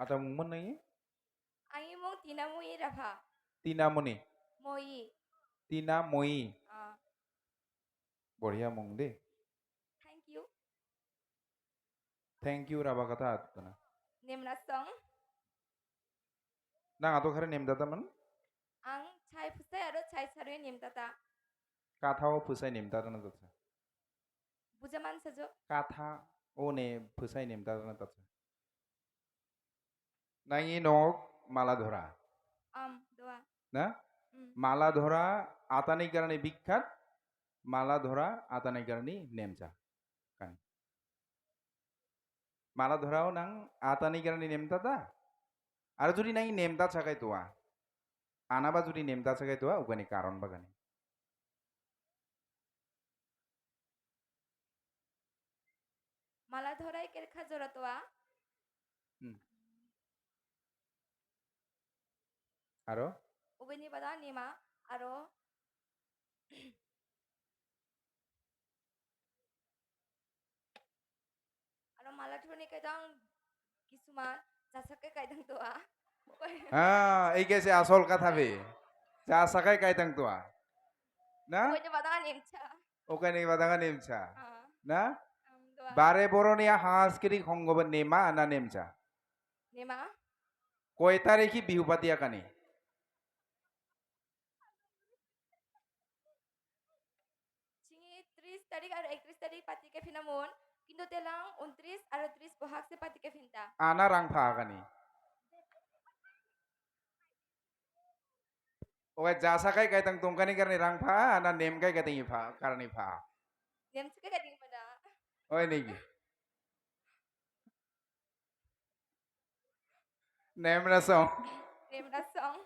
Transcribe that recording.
Ada mungkin nih? Angin mong tinamui rafa. Tina muni. Moi. Tina moi. Ah, बढ़िया mung deh. thank you. Thank you raba kata atu na. Nimna song. Nang ato khare nem data man? Ang chai pusai aro chai sarui nimtata. Kathao phusai nem data na tatsa. Bujaman sajo. Katha o ne phusai nem data na tatsa. Nangi nok mala dhora. Doa. না মালা ধরা আতানি কারণে বিখ্যাত মালা ধরা আতানি কারণে নেমচা কানি মালা ধরাও নাং আতানি কারণে নেমতা তা আর যদি নাই নেমতা ছাকাই তোয়া আনাবা যদি নেমতা ছাকাই তোয়া ওখানে কারণ বাগানে Malah thorai kerkha jora toa. আরো Ubeni bada nima aro aro malah thoni kaidang kisuman jasake kaidang toa. হ্যাঁ এই কেসে আসল কথা বে যা সাকাই কাইতাং তোয়া না Ubeni bada nimcha. ওখানে বাদাঙ্গা নেমচা না Doa. বারে বরণিয়া সাংস্কৃতিক সংগঠন নেমা না নেমচা Nima. কয় তারিখে বিহু পাতিয়া কানি Singi 30 tarik aro 31 tarik pati ke finamun. Kindo telang 29 aro 30 bohak se pati ke finta. আনা রাং ফা কানি ওকে যা সাকাই কাইতাং তংকানি কারণে রাং ফা না নেম কাই কাইতাং ইফা কারণে ফা Nimcha ka kading pada. ওই নাকি নেম না সং Nimna song.